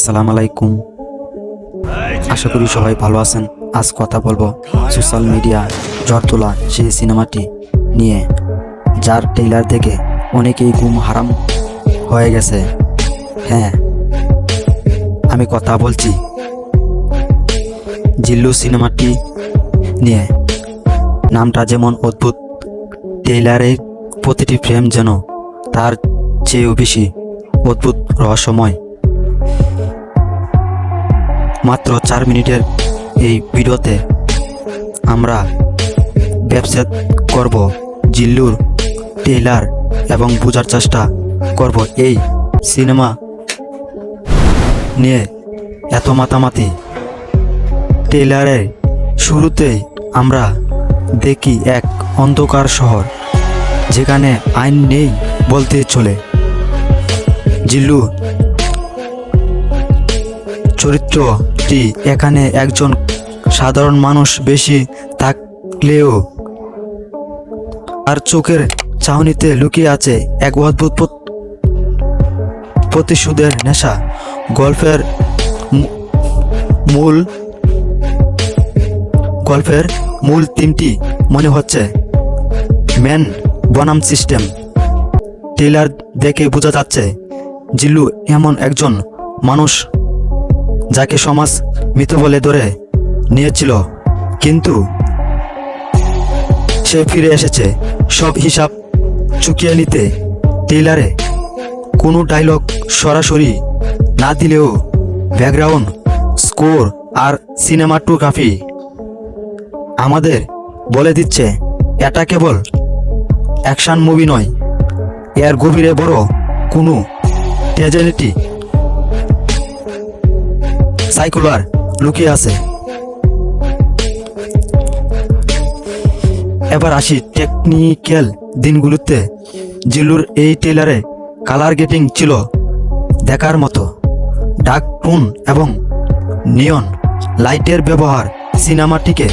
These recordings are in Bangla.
আসসালামু আলাইকুম। আশা করি সবাই ভালো আছেন। আজ কথা বলবো সোশ্যাল মিডিয়া ঝড় তোলা সেই সিনেমাটি নিয়ে, যার ট্রেলার দেখে অনেকেই ঘুম হারাম হয়ে গেছে। হ্যাঁ, আমি কথা বলছি জিল্লু সিনেমাটি নিয়ে। নামটা যেমন অদ্ভুত, ট্রেলারের প্রতিটি ফ্রেম যেন তার চেয়েও বেশি অদ্ভুত, রহস্যময়। মাত্র 4 মিনিটের এই ভিডিওতে আমরা ব্যবসা করব জিল্লুর ট্রেলার এবং বোঝার চেষ্টা করব এই সিনেমা নিয়ে এত মাতামাতি। ট্রেলারের শুরুতেই আমরা দেখি এক অন্ধকার শহর, যেখানে আইন নেই বলতে চলে। জিল্লু চরিত্রটি এখানে একজন সাধারণ মানুষ বেশি থাকলেও আর চোখের চাহনিতে লুকিয়ে আছে এক অদ্ভুত প্রতিশোধের নেশা। গল্পের মূল থিমটি মনে হচ্ছে ম্যান বনাম সিস্টেম। ট্রেলার দেখে বোঝা যাচ্ছে জিল্লু এমন একজন মানুষ যাকে সমাজ মৃত বলে ধরে নিয়েছিল, কিন্তু সে ফিরে এসেছে সব হিসাব চুকিয়ে নিতে। ট্রেলারে কোনো ডায়লগ সরাসরি না দিলেও ব্যাকগ্রাউন্ড স্কোর আর সিনেমাটোগ্রাফি আমাদের বলে দিচ্ছে এটা কেবল অ্যাকশন মুভি নয়, এর গভীরে বড় কোনো ট্র্যাজেডি সাইকুলার লুকিয়ে আছে। এবার আসি টেকনিক্যাল দিনগুলোতে। জিল্লুর এই ট্রেলারে কালার গেটিং ছিল দেখার মতো। ডার্ক টোন এবং নিয়ন লাইটের ব্যবহার সিনেমাটিকে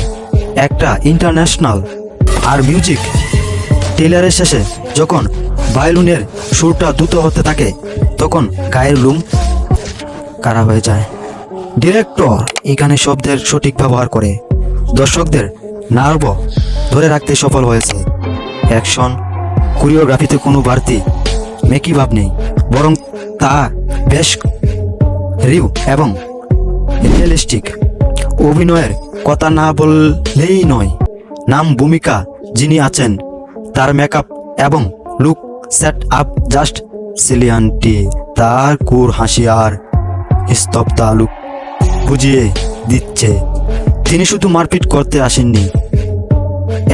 একটা ইন্টারন্যাশনাল। আর মিউজিক, ট্রেলারের শেষে যখন ভায়োলিনের সুরটা দ্রুত হতে থাকে, তখন গায়ের লোম কাড়া হয়ে যায়। ডিরেক্টর এখানে শব্দের সঠিক ব্যবহার করে দর্শকদের নার্ভ ধরে রাখতে সফল হয়েছে। অ্যাকশন কোরিওগ্রাফিতে কোনো বাড়তি মেকি ভাব নেই, বরং তা বেশ রিউ এবং রিয়েলিস্টিক। অভিনয়ের কথা না বললেই নয়, নাম ভূমিকা যিনি আছেন তার মেকআপ এবং লুক সেট আপ জাস্ট সিলিয়ানটি। তার কুর হাসি আর স্তব্ধতা লুক বুঝিয়ে দিচ্ছে তিনি শুধু মারপিট করতে আসেননি,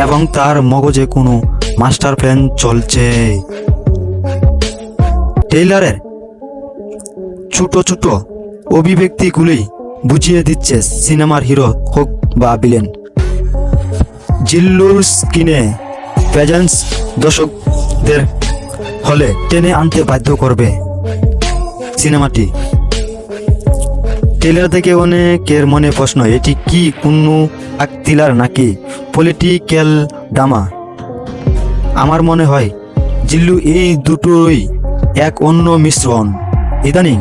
এবং তার মগজে কোনো মাস্টার প্ল্যান চলছে। ট্রেলারের ছোট ছোট অভিব্যক্তিগুলি বুঝিয়ে দিচ্ছে সিনেমার হিরো হোক বা ভিলেন, জিল্লুর স্ক্রিনে প্রেজেন্স দর্শকদের হলে টেনে আনতে বাধ্য করবে সিনেমাটি। ট্রেলার থেকে অনেকের মনে প্রশ্ন, এটি কি কোনো থ্রিলার নাকি পলিটিক্যাল ড্রামা? আমার মনে হয় জিল্লু এই দুটোই এক অন্য মিশ্রণ। ইদানিং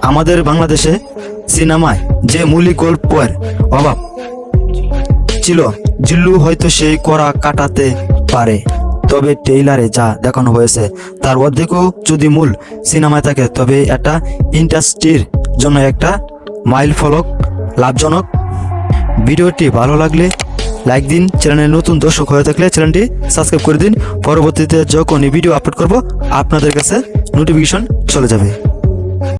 আমাদের বাংলাদেশে সিনেমায় যে মৌলিক গল্পের অভাব ছিল, জিল্লু হয়তো সেই করা কাটাতে পারে। তবে ট্রেলারে যা দেখানো হয়েছে তার অর্ধেকও যদি মূল সিনেমায় থাকে, তবে এটা ইন্ডাস্ট্রির জন্য একটা মাইল ফলক। লাভজনক। ভিডিওটি ভালো লাগলে লাইক দিন, চ্যানেলে নতুন দর্শক হয়ে থাকলে চ্যানেলটি সাবস্ক্রাইব করে দিন। পরবর্তীতে যখনই ভিডিও আপলোড করব আপনাদের কাছে নোটিফিকেশন চলে যাবে।